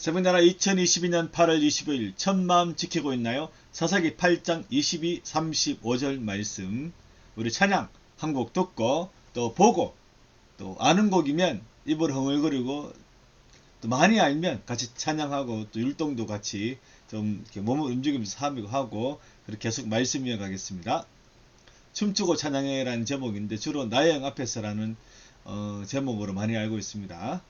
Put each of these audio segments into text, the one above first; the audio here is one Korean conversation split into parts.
세븐나라 2022년 8월 25일 첫마음 지키고 있나요? 사사기 8장 22, 35절 말씀. 우리 찬양 한 곡 듣고 또 보고 또 아는 곡이면 입을 흥얼거리고 또 많이 알면 같이 찬양하고 또 율동도 같이 좀 이렇게 몸을 움직이면서 하고 그렇게 계속 말씀 이어가겠습니다. 춤추고 찬양해라는 제목인데 주로 나의 영 앞에서라는 제목으로 많이 알고 있습니다.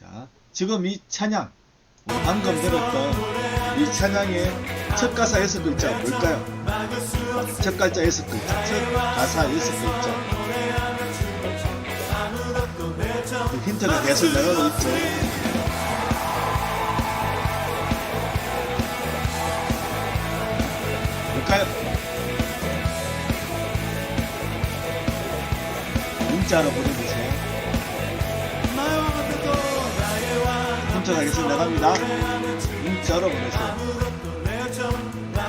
자, 지금 이 찬양, 방금 들었던 이 찬양의 첫 가사 6글자 뭘까요? 첫 글자 6글자, 첫 가사 6글자. 그 힌트가 계속 나가고 있죠. 뭘까요? 문자로 보내주세요. 계속 나갑니다. 문자로 보내세요.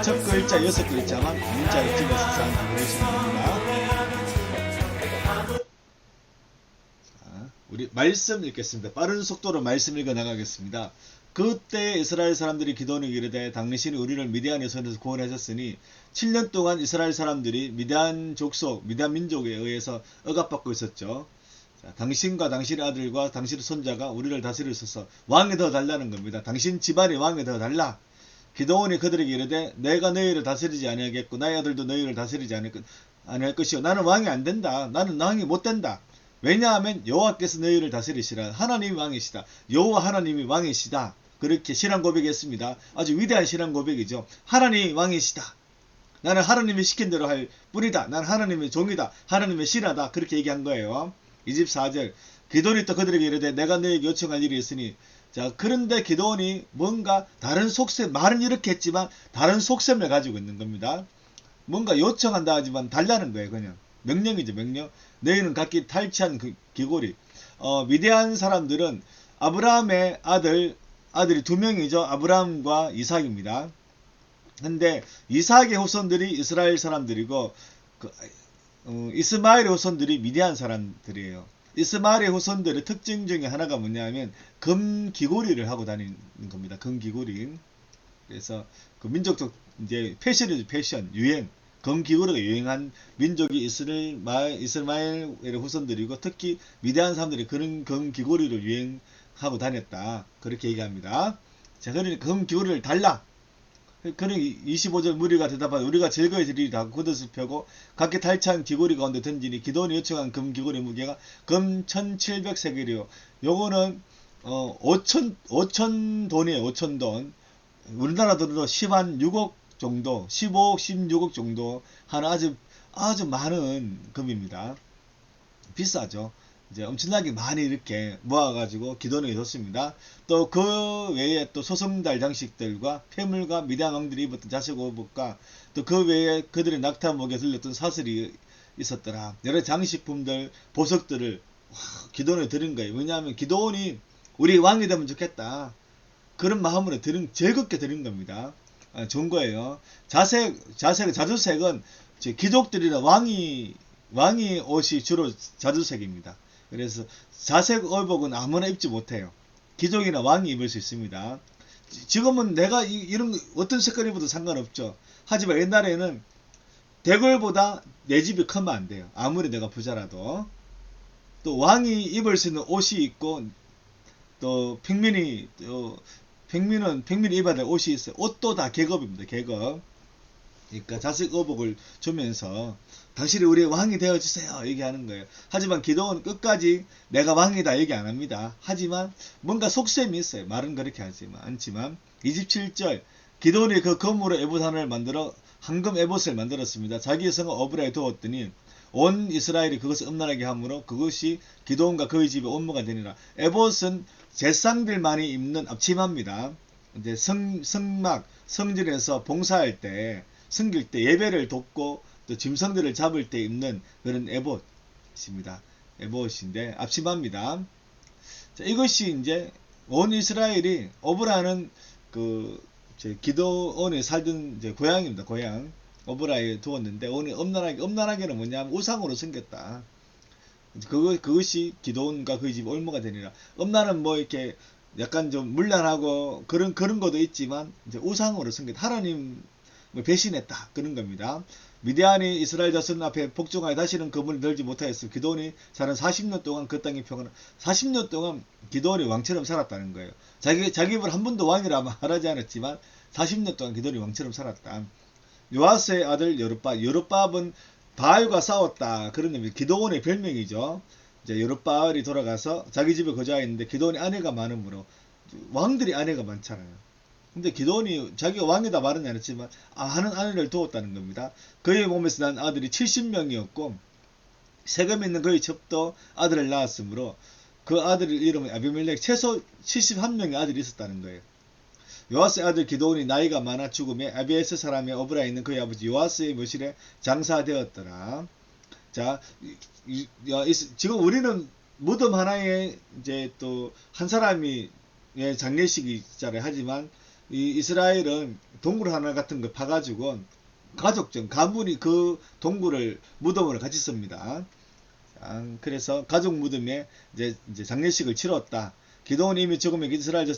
첫 글자 6글자만 문자로 찍어서 보내시면 됩니다. 우리 말씀 읽겠습니다. 빠른 속도로 말씀 읽어 나가겠습니다. 그때 이스라엘 사람들이 기도원에게 이르되 당신이 우리를 미디안의 손에서 구원하셨으니 7년 동안 이스라엘 사람들이 미디안 족속, 미디안 민족에 의해서 억압받고 있었죠. 자, 당신과 당신의 아들과 당신의 손자가 우리를 다스리소서. 왕이 더 달라는 겁니다. 당신 집안이 왕이 더 달라. 기도원이 그들에게 이르되 내가 너희를 다스리지 아니하겠고 나의 아들도 너희를 다스리지 아니할 것이요 나는 왕이 안 된다. 나는 왕이 못 된다. 왜냐하면 여호와께서 너희를 다스리시라. 하나님이 왕이시다. 여호와 하나님이 왕이시다. 그렇게 신앙 고백했습니다. 아주 위대한 신앙 고백이죠. 하나님이 왕이시다. 나는 하나님이 시킨 대로 할 뿐이다. 나는 하나님의 종이다. 하나님의 신하다. 그렇게 얘기한 거예요. 24절 기도원이 또 그들에게 이르되 내가 너에게 요청할 일이 있으니 자 그런데 기도원이 뭔가 다른 속셈 말은 이렇게 했지만 다른 속셈을 가지고 있는 겁니다. 뭔가 요청한다 하지만 달라는 거예요. 그냥 명령이죠. 명령. 너희는 각기 탈취한 그 기골이 미디안 사람들은 아브라함의 아들이 두 명이죠. 아브라함과 이삭입니다. 근데 이삭의 후손들이 이스라엘 사람들이고 이스마엘의 후손들이 미디안 사람들이에요. 이스마엘의 후손들의 특징 중에 하나가 뭐냐면 금기고리를 하고 다니는 겁니다. 금기고리. 그래서 그 민족적 이제 패션이죠. 패션, 유행. 금기고리가 유행한 민족이 이스마엘의 후손들이고 특히 미디안 사람들이 그런 금기고리를 유행하고 다녔다. 그렇게 얘기합니다. 자, 그러니까 금기고리를 달라. 그는 25절 무리가 대답하여 우리가 즐거이 드리리다 겉옷을 펴고 각기 탈취한 기고리 가운데 던지니 기도원이 요청한 금 기고리 무게가 금 1700세겔이요. 요거는 5천 돈이에요. 5천 돈. 우리나라 돈으로 10한 6억 정도, 15억, 16억 정도 하는 아주 많은 금입니다. 비싸죠. 이제 엄청나게 많이 이렇게 모아가지고 기도원에 뒀습니다. 또 그 외에 또 소성달 장식들과 폐물과 미디안 왕들이 입었던 자색 옷과 또 그 외에 그들의 낙타 목에 들렸던 사슬이 있었더라. 여러 장식품들, 보석들을 기도원에 드린 거예요. 왜냐하면 기도원이 우리 왕이 되면 좋겠다. 그런 마음으로 즐겁게 드린 겁니다. 좋은 거예요. 자주색은 귀족들이나 왕이 옷이 주로 자주색입니다. 그래서 자색 의복은 아무나 입지 못해요. 귀족이나 왕이 입을 수 있습니다. 지금은 내가 이런 어떤 색깔 입어도 상관없죠. 하지만 옛날에는 대궐보다 내 집이 크면 안 돼요. 아무리 내가 부자라도. 또 왕이 입을 수 있는 옷이 있고 또 평민이 입어야 될 옷이 있어요. 옷도 다 계급입니다. 계급. 그러니까 자색 의복을 주면서 당신이 우리의 왕이 되어주세요 얘기하는 거예요. 하지만 기도원 끝까지 내가 왕이다 얘기 안 합니다. 하지만 뭔가 속셈이 있어요. 말은 그렇게 하지만 않지만 27절 기도원이 그 금으로 에봇 하나를 만들어 황금 에봇을 만들었습니다. 자기의 성을 어브라에 두었더니 온 이스라엘이 그것을 음란하게 하므로 그것이 기도원과 그의 집의 온무가 되니라. 에봇은 제상들만이 입는 앞치마입니다. 이제 성전에서 봉사할 때 섬길 때 예배를 돕고 또 짐승들을 잡을 때 입는 그런 에봇입니다. 에봇인데 앞치마입니다. 자, 이것이 이제 온 이스라엘이 오브라는 그 기도원에 살던 이제 고향입니다. 고향 오브라에 두었는데 오늘 엄란하게는 뭐냐면 우상으로 섬겼다. 그것이 기도원과 그의 집 올무가 되니라. 엄란은 뭐 이렇게 약간 좀 문란하고 그런 것도 있지만 이제 우상으로 섬겼다. 하나님 배신했다 그런 겁니다. 미디안이 이스라엘 자손 앞에 복종하여 다시는 그분이 들지 못하였으며 기도원이 사는 40년 동안 그 땅에 평안을 40년 동안 기도원이 왕처럼 살았다는 거예요. 자기 입을 한 번도 왕이라 말하지 않았지만 40년 동안 기도원이 왕처럼 살았다. 요아스의 아들 여룹바압은 바알과 싸웠다 그런 의미. 기도원의 별명이죠. 이제 여룹바알이 돌아가서 자기 집에 거주하였는데 기도원이 아내가 많으므로 왕들이 아내가 많잖아요. 근데 기도원이 자기가 왕이다 말은 않았지만 하는 아내를 두었다는 겁니다. 그의 몸에서 난 아들이 70명이었고 세겜에 있는 그의 첩도 아들을 낳았으므로 그 아들의 이름은 아비멜렉 최소 71명의 아들이 있었다는 거예요. 요아스의 아들 기도원이 나이가 많아 죽음에 아비에스 사람의 어브라에 있는 그의 아버지 요아스의 묘실에 장사되었더라. 자, 지금 우리는 무덤 하나에 이제 또 한 사람이 장례식이 있잖아요. 하지만 이 이스라엘은 동굴 하나 같은 거 파가지고 가족전 가문이 그 동굴을 무덤으로 같이 씁니다. 그래서 가족 무덤에 이제 장례식을 치렀다. 기도원이 이미 죽으면 이스라엘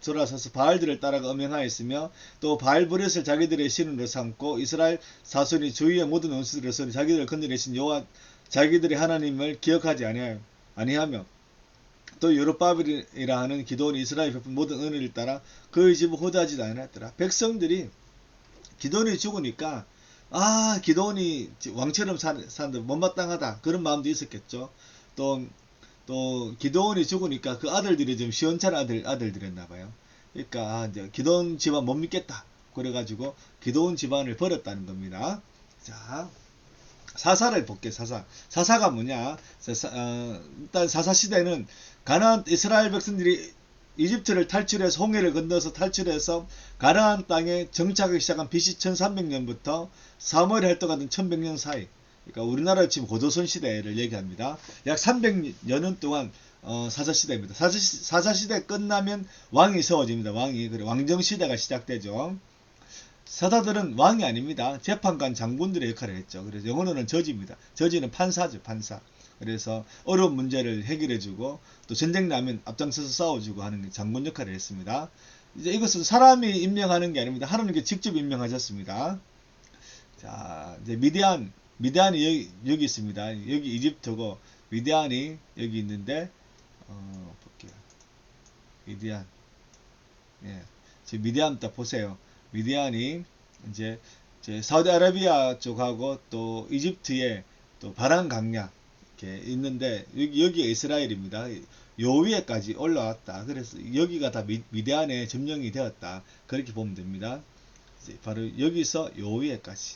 돌아서서 바알들을 따라가 음행하였으며 또 바알브렛을 자기들의 신으로 삼고 이스라엘 사손이 주위의 모든 원수들에서 자기들을 건드리신 여호와 자기들의 하나님을 기억하지 아니하며 또 여룹바벨이라 하는 기도원이 이스라엘 베푼 모든 은혜를 따라 그의 집을 호도하지도 않았더라. 백성들이 기도원이 죽으니까 기도원이 왕처럼 사는데 못마땅하다 그런 마음도 있었겠죠. 또 기도원이 죽으니까 그 아들들이 좀 시원찮은 아들들이었나봐요. 그러니까 이제 기도원 집안 못 믿겠다. 그래가지고 기도원 집안을 버렸다는 겁니다. 자, 사사를 볼게요. 사사가 뭐냐? 일단 사사 시대는 가나안 이스라엘 백성들이 이집트를 탈출해서 홍해를 건너서 탈출해서 가나안 땅에 정착하기 시작한 BC 1300년부터 사무엘 활동하던 1100년 사이, 그러니까 우리나라 지금 고조선 시대를 얘기합니다. 약 300년 동안 사사시대입니다. 사사시대 끝나면 왕이 세워집니다. 그리고 왕정시대가 시작되죠. 사사들은 왕이 아닙니다. 재판관 장군들의 역할을 했죠. 그래서 영어로는 저지입니다. 저지는 판사죠, 판사. 그래서 어려운 문제를 해결해주고 또 전쟁 나면 앞장서서 싸워주고 하는 장군 역할을 했습니다. 이제 이것은 사람이 임명하는 게 아닙니다. 하나님께 직접 임명하셨습니다. 자, 이제 미디안이 여기 있습니다. 여기 이집트고 미디안이 여기 있는데 볼게요. 미디안. 예. 지금 미디안 딱 보세요. 미디안이 이제 사우디아라비아 쪽하고 또 이집트에 또 바란 강약 이렇게 있는데 여기가 이스라엘입니다. 요 위에까지 올라왔다. 그래서 여기가 다 미디안에 점령이 되었다. 그렇게 보면 됩니다. 바로 여기서 요 위에까지.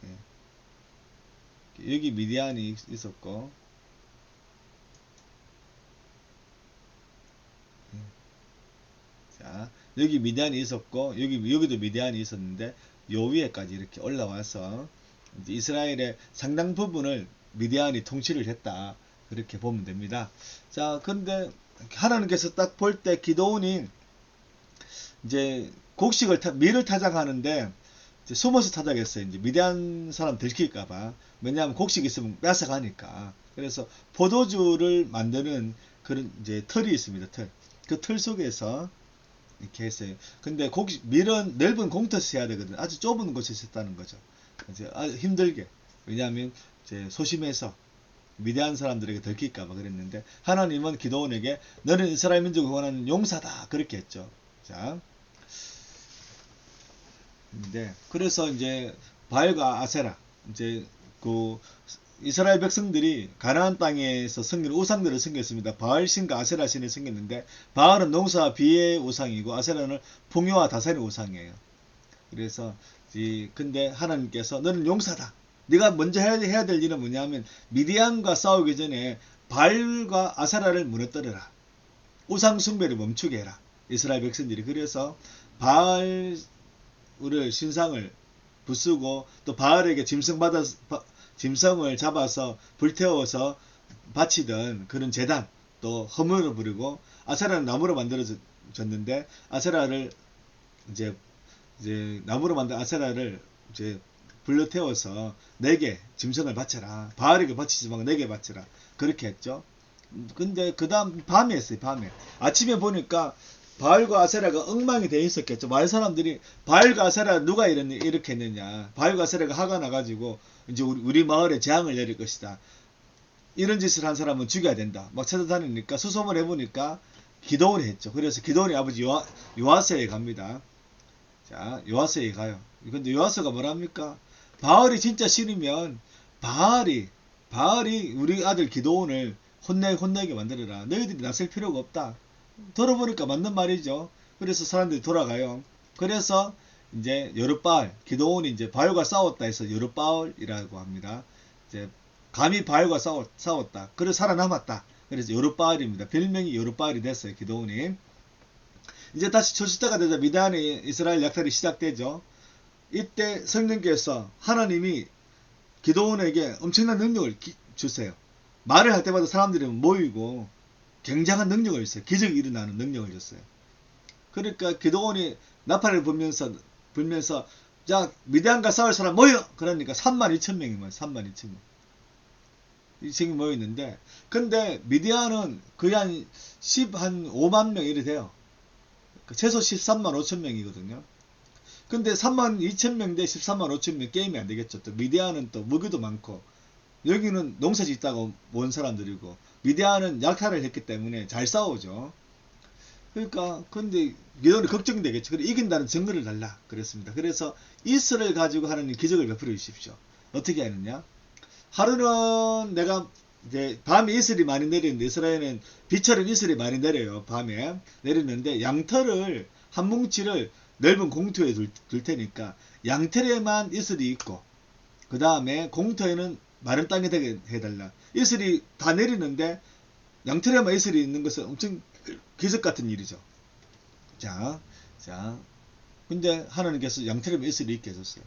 예. 여기 미디안이 있었고, 자, 여기 미디안이 있었고, 여기도 미디안이 있었는데, 요 위에까지 이렇게 올라와서, 이제 이스라엘의 상당 부분을 미디안이 통치를 했다. 그렇게 보면 됩니다. 자, 근데, 하나님께서 딱 볼 때 기도원이, 이제, 밀을 타작하는데, 이제 숨어서 타작했어요. 이제 미디안 사람 들킬까봐. 왜냐하면 곡식 있으면 뺏어가니까. 그래서 포도주를 만드는 그런 이제 털이 있습니다. 그 털 속에서 이렇게 했어요. 근데 밀은 넓은 공터에서 해야 되거든. 아주 좁은 곳에서 했다는 거죠. 이제 아주 힘들게. 왜냐하면 이제 소심해서 미디안 사람들에게 들킬까봐 그랬는데 하나님은 기도원에게 너는 이스라엘 민족을 원하는 용사다. 그렇게 했죠. 자. 네. 그래서 이제 바알과 아세라 이제 그 이스라엘 백성들이 가나안 땅에서 섬기는 우상들을 섬겼습니다. 바알 신과 아세라 신을 섬겼는데 바알은 농사와 비의 우상이고 아세라는 풍요와 다산의 우상이에요. 그래서 근데 하나님께서 너는 용사다. 네가 먼저 해야 될 일은 뭐냐면 미디안과 싸우기 전에 바알과 아세라를 무너뜨려라. 우상 숭배를 멈추게 해라. 이스라엘 백성들이 그래서 바알 신상을 부수고 또 바알에게 짐승을 잡아서 불태워서 바치던 그런 제단 또 허물을 부리고 아세라는 나무로 만들어졌는데 아세라를 이제 나무로 만든 아세라를 이제 불러 태워서 내게 짐승을 바쳐라. 바알에게 바치지 말고 내게 바쳐라. 그렇게 했죠. 근데 그 다음 밤에 했어요. 밤에 아침에 보니까 바알과 아세라가 엉망이 되어 있었겠죠. 마을 사람들이 바알과 아세라 누가 이렇게 했느냐. 바알과 아세라가 화가 나가지고 이제 우리 마을에 재앙을 내릴 것이다. 이런 짓을 한 사람은 죽여야 된다. 막 찾아다니니까 수소문 해보니까 기도원이 했죠. 그래서 기도원이 아버지 요아스에 갑니다. 자, 요아스에 가요. 근데 요아스가 뭐랍니까? 바알이 진짜 싫으면 바알이 우리 아들 기도원을 혼내게 만들어라. 너희들이 나설 필요가 없다. 들어보니까 맞는 말이죠. 그래서 사람들이 돌아가요. 그래서 이제 여룹바알 기도원이 이제 바알과 싸웠다 해서 여룹바알이라고 합니다. 이제 감히 바알과 싸웠다. 그래서 살아남았다. 그래서 여룹바알입니다. 별명이 여룹바알이 됐어요. 기도원이. 이제 다시 초시대가 되자 미디안의 이스라엘 약탈이 시작되죠. 이때 성령께서 하나님이 기도원에게 엄청난 능력을 주세요. 말을 할 때마다 사람들이 모이고 굉장한 능력을 줬어요. 기적이 일어나는 능력을 줬어요. 그러니까 기도원이 나팔을 불면서 자 미디안과 싸울 사람 모여! 그러니까 32,000명이면 32,000명. 인생이 모여 있는데, 근데 미디안은 거의 한 5만 명 이래 돼요. 최소 13만 5천 명이거든요. 근데 3만 2천 명 대 13만 5천 명 게임이 안 되겠죠. 또 미디안은 또 무기도 많고, 여기는 농사 짓다가 온 사람들이고, 미디안은 약탈을 했기 때문에 잘 싸우죠. 그러니까 근데 기도원이 걱정되겠죠. 그래 이긴다는 증거를 달라 그랬습니다. 그래서 이슬을 가지고 하나님 기적을 베풀어 주십시오. 어떻게 하느냐? 하루는 내가 이제 밤에 이슬이 많이 내리는데, 이스라엘은 비처럼 이슬이 많이 내려요. 밤에 내리는데 양털을 한 뭉치를 넓은 공터에 둘 테니까 양털에만 이슬이 있고, 그 다음에 공터에는 마른 땅에 되게 해달라. 이슬이 다 내리는데 양털에만 이슬이 있는 것은 엄청 기적 같은 일이죠. 자, 근데 하나님께서 양털에만 이슬이 있게 해줬어요.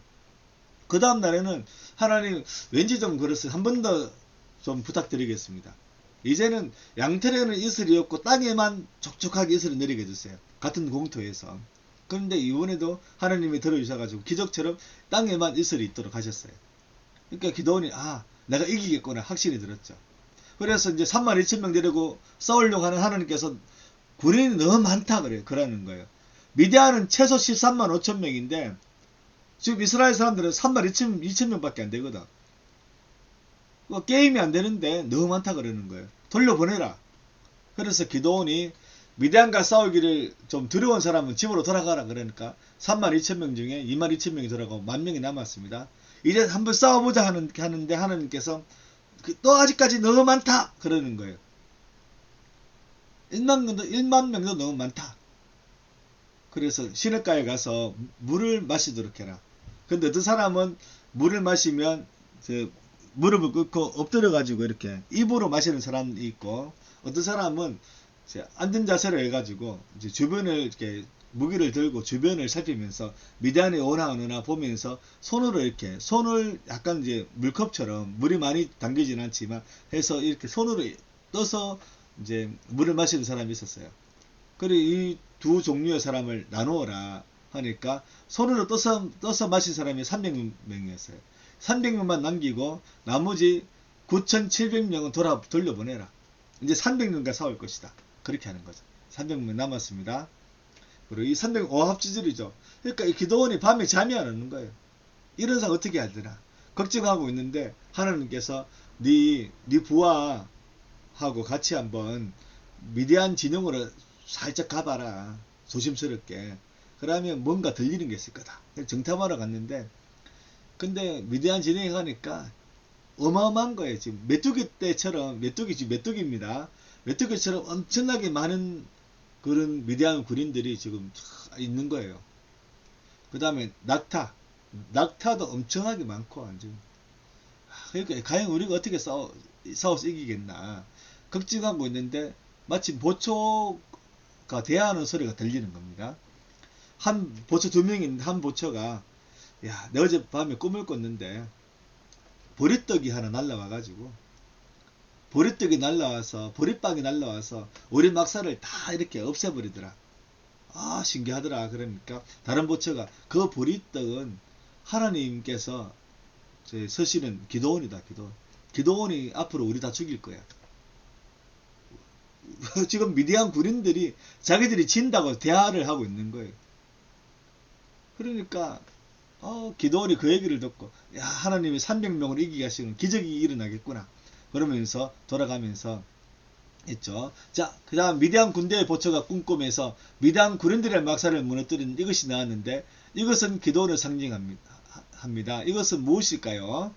그 다음 날에는 하나님 왠지 좀 그랬어요. 한 번 더 좀 부탁드리겠습니다. 이제는 양털에는 이슬이 없고 땅에만 촉촉하게 이슬을 내리게 해주세요. 같은 공터에서. 그런데 이번에도 하나님이 들어주셔가지고 기적처럼 땅에만 이슬이 있도록 하셨어요. 그러니까 기도원이 내가 이기겠구나 확신이 들었죠. 그래서 이제 3만 2천 명 데리고 싸우려고 하는 하나님께서 군인이 너무 많다 그러는 거예요. 미디안은 최소 13만 5천 명인데 지금 이스라엘 사람들은 3만 2천 명밖에 안 되거든. 게임이 안 되는데 너무 많다 그러는 거예요. 돌려보내라. 그래서 기도원이 미디안과 싸우기를 좀 두려운 사람은 집으로 돌아가라 그러니까 3만 2천 명 중에 2만 2천 명이 돌아가고 1만 명이 남았습니다. 이제 한번 싸워보자 하는데 하나님께서 또 아직까지 너무 많다 그러는 거예요. 1만 명도 너무 많다. 그래서 시냇가에 가서 물을 마시도록 해라. 근데 어떤 사람은 물을 마시면 무릎을 꿇고 엎드려 가지고 이렇게 입으로 마시는 사람이 있고, 어떤 사람은 앉은 자세로 해가지고 이제 주변을 이렇게 무기를 들고 주변을 살피면서 미디안이 오나 안 오나 보면서 손을 약간 이제 물컵처럼 물이 많이 담기지는 않지만 해서 이렇게 손으로 떠서 이제 물을 마시는 사람이 있었어요. 그리고 이 두 종류의 사람을 나누어라 하니까 손으로 떠서 마신 사람이 300명이었어요. 300명만 남기고 나머지 9,700명은 돌려보내라. 이제 300명과 싸울 것이다. 그렇게 하는 거죠. 300명 남았습니다. 그리고 이 300명 오합지졸이죠. 그러니까 이 기도원이 밤에 잠이 안 오는 거예요. 이런 상황 어떻게 하더라. 걱정하고 있는데 하나님께서 네 부하하고 같이 한번 미디안 진영으로 살짝 가봐라. 조심스럽게. 그러면 뭔가 들리는 게 있을 거다. 정탐하러 갔는데 근데 미디안 진영에 가니까 어마어마한 거예요. 지금 메뚜기 때처럼 메뚜기입니다. 메뚜기처럼 엄청나게 많은 그런 미디안 군인들이 지금 있는 거예요. 그 다음에 낙타도 엄청나게 많고 완전. 그러니까 과연 우리가 어떻게 싸워서 이기겠나 걱정하고 있는데 마침 보초가 대화하는 소리가 들리는 겁니다. 한 보초 2명인 한 보초가 내 어젯밤에 꿈을 꿨는데 보리떡이 하나 날라와가지고 보리빵이 날라와서 우리 막사를 다 이렇게 없애버리더라. 신기하더라. 그러니까 다른 보처가 그 보리떡은 하나님께서 서시는 기도원이다. 기도원이 앞으로 우리 다 죽일 거야. 지금 미디안 군인들이 자기들이 진다고 대화를 하고 있는 거예요. 그러니까 기도원이 그 얘기를 듣고 하나님이 300명을 이기게 하시는 기적이 일어나겠구나. 그러면서 돌아가면서 했죠. 자, 그 다음 미디안 군대의 보초가 꿈꾸면서 미디안 군인들의 막사를 무너뜨린 이것이 나왔는데 이것은 기도원을 상징합니다. 이것은 무엇일까요?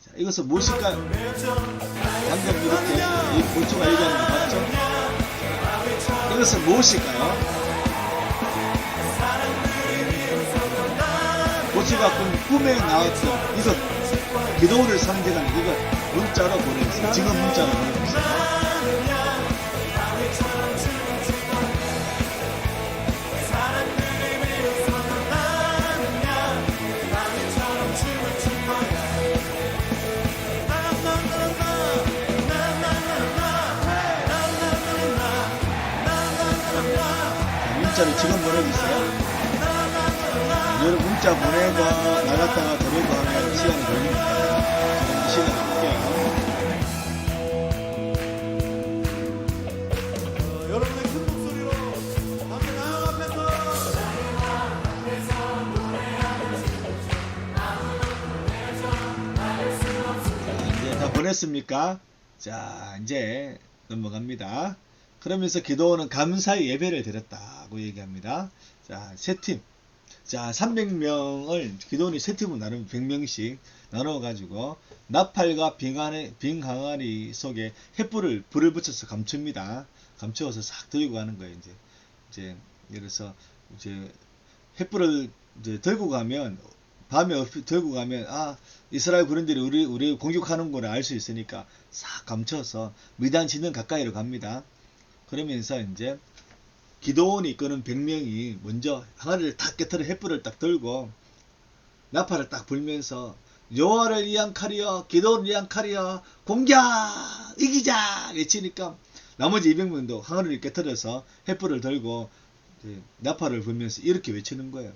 자, 이것은 무엇일까요? 방금 이렇게 이 보초가 얘기하는 거 봤죠? 이것은 무엇일까요? 보초가 꿈에 나왔던 이것, 기도원을 상징하는 이것 문자로 보내주세요. 지금 문자로 보내주세요. 문자를 지금 보내주세요. 여러분 문자 보내고 나갔다가 들어오고 하면 시간이 걸립니다. 지금 이 시간에 볼게요. 보냈습니까? 자, 이제 넘어갑니다. 그러면서 기도원은 감사의 예배를 드렸다고 얘기합니다. 자, 세 팀. 자, 300명을 기도원이 세 팀으로 나누면 100명씩 나눠가지고 나팔과 빈 항아리 속에 횃불을 불을 붙여서 감춥니다. 감추어서 싹 들고 가는 거예요. 이제 그래서 이제 횃불을 이제 들고 가면 밤에 들고 가면 이스라엘 군인들이 우리 공격하는구나 알 수 있으니까 싹 감춰서 미단 진영 가까이로 갑니다. 그러면서 이제 기도원이 이끄는 100명이 먼저 항아리를 탁 깨트려 횃불을 딱 들고 나팔을 딱 불면서 여호와를 위한 칼이여 기도원을 위한 칼이여 공격 이기자 외치니까 나머지 200명도 항아리를 깨트려서 횃불을 들고 나팔을 불면서 이렇게 외치는 거예요.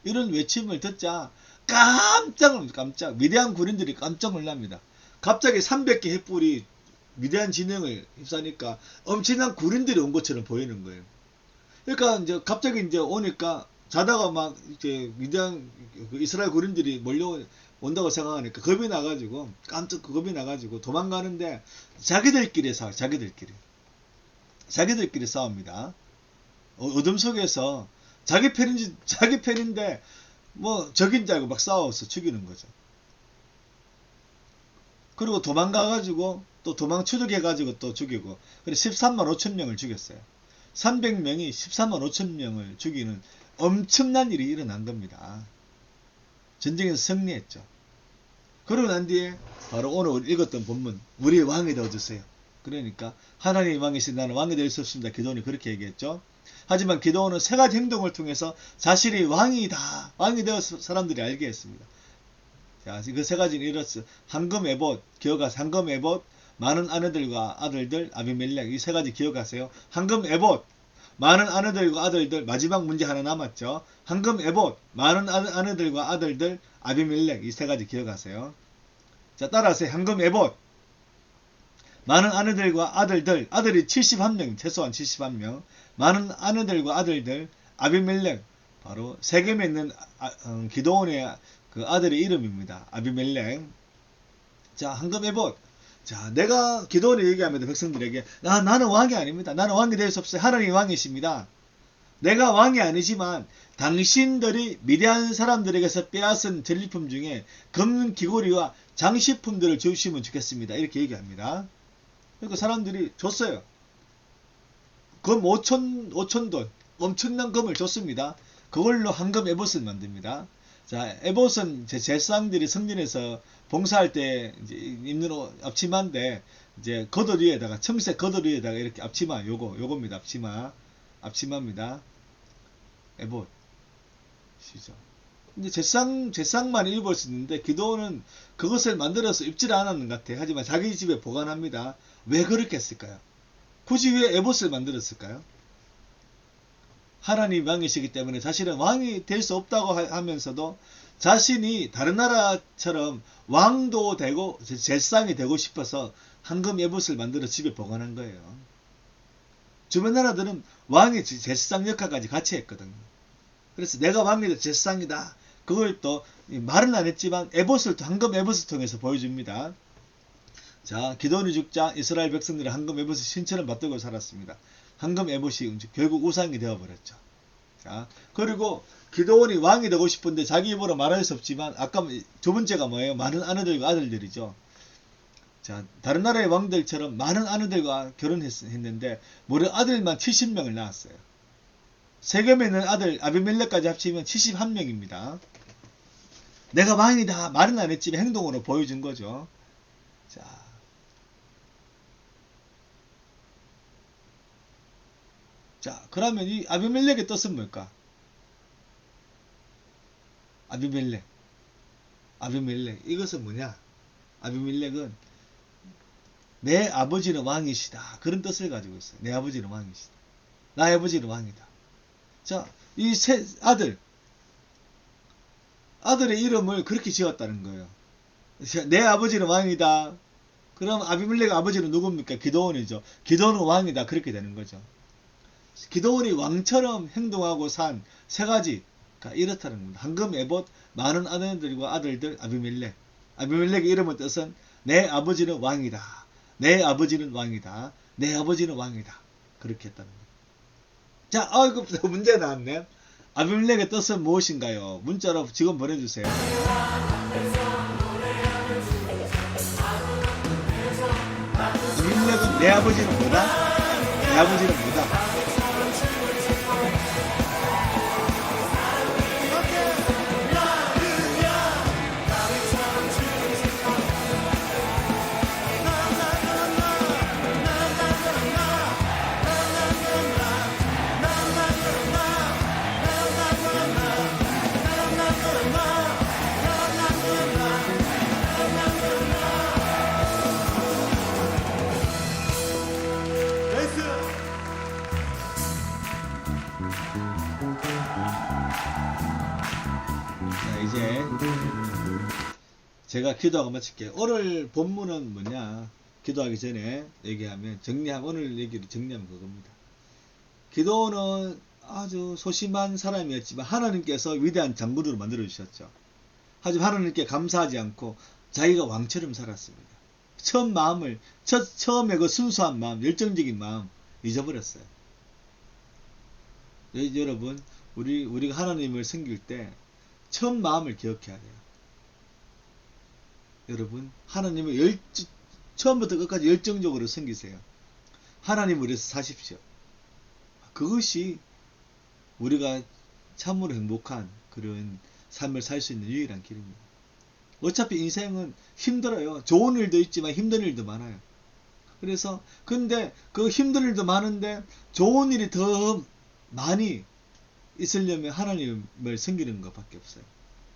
이런 외침을 듣자 깜짝 미디안 군인들이 깜짝 놀랍니다. 갑자기 300개 횃불이 미디안 진영을 휩싸니까 엄청난 군인들이 온 것처럼 보이는 거예요. 그러니까 이제 갑자기 이제 오니까 자다가 막 이제 미디안 이스라엘 군인들이 몰려온다고 생각하니까 겁이 나가지고 깜짝 겁이 나가지고 도망가는데 자기들끼리 싸웁니다. 어둠 속에서 자기 편인데 뭐 적인 줄 알고 막 싸워서 죽이는 거죠. 그리고 도망가가지고 또 도망 추적해가지고 또 죽이고 그래 13만 5천 명을 죽였어요. 300명이 13만 5천 명을 죽이는 엄청난 일이 일어난 겁니다. 전쟁에서 승리했죠. 그러고 난 뒤에 바로 오늘 읽었던 본문 우리의 왕이 되어주세요. 그러니까 하나님의 왕이신 나는 왕이 될 수 없습니다. 기도원이 그렇게 얘기했죠. 하지만 기도원은 세 가지 행동을 통해서 자신이 왕이다. 왕이 되어서 사람들이 알게 했습니다. 자, 그 세 가지는 이렇습니다. 황금 에봇, 기억하세요. 황금 에봇, 많은 아내들과 아들들, 아비멜렉. 이 세 가지 기억하세요. 황금 에봇, 많은 아내들과 아들들. 마지막 문제 하나 남았죠. 황금 에봇, 많은 아내들과 아들들, 아비멜렉. 이 세 가지 기억하세요. 자, 따라하세요. 황금 에봇, 많은 아내들과 아들들, 아들이 71명, 최소한 71명, 많은 아내들과 아들들, 아비멜렉, 바로 세겜에 있는 기도원의 그 아들의 이름입니다. 아비멜렉. 자, 황금 에봇. 자, 내가 기도원에 얘기하면 백성들에게 나는 왕이 아닙니다. 나는 왕이 될 수 없어요. 하나님이 왕이십니다. 내가 왕이 아니지만 당신들이 미디안 사람들에게서 빼앗은 전리품 중에 금은 귀고리와 장식품들을 주시면 좋겠습니다. 이렇게 얘기합니다. 그러니까 사람들이 줬어요. 금 5천 돈 엄청난 금을 줬습니다. 그걸로 황금 에봇을 만듭니다. 자, 에봇은 제사장들이 성전에서 봉사할 때 이제 입는 앞치마인데 이제 겉옷 위에다가 청색 겉옷 위에다가 이렇게 앞치마 요겁니다. 앞치마입니다. 에봇 시죠. 근데 제사장만 입을 수 있는데 기도원은 그것을 만들어서 입질 않았는 것 같아요. 하지만 자기 집에 보관합니다. 왜 그렇게 했을까요? 굳이 왜 에봇을 만들었을까요? 하나님 왕이시기 때문에 자신은 왕이 될 수 없다고 하면서도 자신이 다른 나라처럼 왕도 되고 제사장이 되고 싶어서 황금 에봇을 만들어 집에 보관한 거예요. 주변 나라들은 왕이 제사장 역할까지 같이 했거든요. 그래서 내가 왕이다 제사장이다. 그걸 또 말은 안 했지만 황금 에봇을 통해서 보여줍니다. 자, 기도원이 죽자 이스라엘 백성들은 황금 에봇의 신처럼 받들고 살았습니다. 황금 에봇이 결국 우상이 되어버렸죠. 자, 그리고 기도원이 왕이 되고 싶은데 자기 입으로 말할 수 없지만 아까 두 번째가 뭐예요? 많은 아내들과 아들들이죠. 자, 다른 나라의 왕들처럼 많은 아내들과 결혼했는데 무려 아들만 70명을 낳았어요. 세겜에 있는 아들 아비멜렉까지 합치면 71명입니다. 내가 왕이다 말은 안 했지만 행동으로 보여준 거죠. 자, 그러면 이 아비멜렉의 뜻은 뭘까? 아비멜렉. 이것은 뭐냐? 아비멜렉은 내 아버지는 왕이시다. 그런 뜻을 가지고 있어요. 내 아버지는 왕이시다. 나의 아버지는 왕이다. 자, 이 세 아들의 이름을 그렇게 지었다는 거예요. 내 아버지는 왕이다. 그럼 아비멜렉의 아버지는 누굽니까? 기도원이죠. 기도원은 왕이다. 그렇게 되는 거죠. 기도원이 왕처럼 행동하고 산 세 가지가 이렇다는 겁니다. 황금 에봇, 많은 아내들과 아들들, 아비멜렉. 아비멜렉의 이름의 뜻은 내 아버지는 왕이다. 내 아버지는 왕이다. 내 아버지는 왕이다. 그렇게 했다는 거예요. 자, 아이고, 문제 나왔네. 아비멜렉의 뜻은 무엇인가요? 문자로 지금 보내주세요. 아비멜렉은 내 아버지는 뭐다? 내 아버지는 뭐다? 자, 이제 제가 기도하고 마칠게요. 오늘 본문은 뭐냐? 기도하기 전에 얘기하면 오늘 얘기를 정리하면 그겁니다. 기도는 아주 소심한 사람이었지만 하나님께서 위대한 장군으로 만들어 주셨죠. 하지만 하나님께 감사하지 않고 자기가 왕처럼 살았습니다. 처음에 그 순수한 마음, 열정적인 마음 잊어버렸어요. 여러분, 우리가 하나님을 섬길 때 처음 마음을 기억해야 돼요. 여러분, 하나님을 처음부터 끝까지 열정적으로 섬기세요. 하나님을 위해서 사십시오. 그것이 우리가 참으로 행복한 그런 삶을 살 수 있는 유일한 길입니다. 어차피 인생은 힘들어요. 좋은 일도 있지만 힘든 일도 많아요. 그래서 근데 그 힘든 일도 많은데 좋은 일이 더 많이 있으려면 하나님을 섬기는 것밖에 없어요.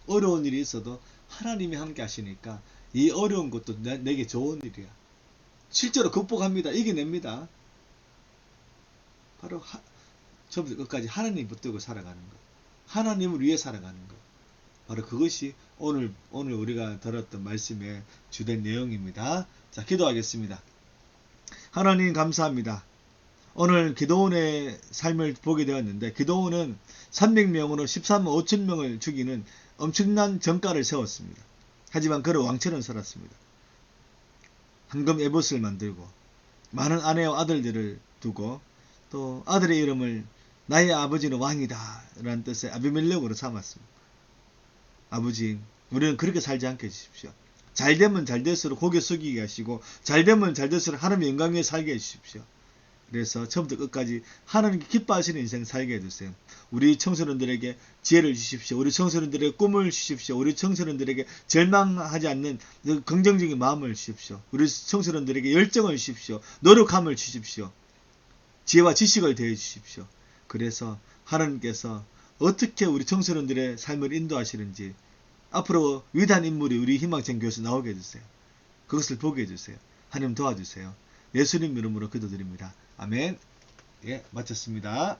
어려운 일이 있어도 하나님이 함께 하시니까 이 어려운 것도 내게 좋은 일이야. 실제로 극복합니다. 이겨냅니다. 바로 처음부터 끝까지 하나님 붙들고 살아가는 것. 하나님을 위해 살아가는 것. 바로 그것이 오늘 우리가 들었던 말씀의 주된 내용입니다. 자, 기도하겠습니다. 하나님 감사합니다. 오늘 기도원의 삶을 보게 되었는데 기도원은 300명으로 13만 5천 명을 죽이는 엄청난 전가를 세웠습니다. 하지만 그는 왕처럼 살았습니다. 황금 에봇을 만들고 많은 아내와 아들들을 두고 또 아들의 이름을 나의 아버지는 왕이다 라는 뜻의 아비멜렉으로 삼았습니다. 아버지, 우리는 그렇게 살지 않게 해주십시오. 잘되면 잘될수록 고개 숙이게 하시고 잘되면 잘될수록 하나님의 영광 위에 살게 해주십시오. 그래서 처음부터 끝까지 하나님께 기뻐하시는 인생 살게 해주세요. 우리 청소년들에게 지혜를 주십시오. 우리 청소년들에게 꿈을 주십시오. 우리 청소년들에게 절망하지 않는 긍정적인 마음을 주십시오. 우리 청소년들에게 열정을 주십시오. 노력함을 주십시오. 지혜와 지식을 대해 주십시오. 그래서 하나님께서 어떻게 우리 청소년들의 삶을 인도하시는지 앞으로 위대한 인물이 우리 희망찬 교회에서 나오게 해주세요. 그것을 보게 해주세요. 하나님 도와주세요. 예수님 이름으로 기도드립니다. 아멘. 예, 마쳤습니다.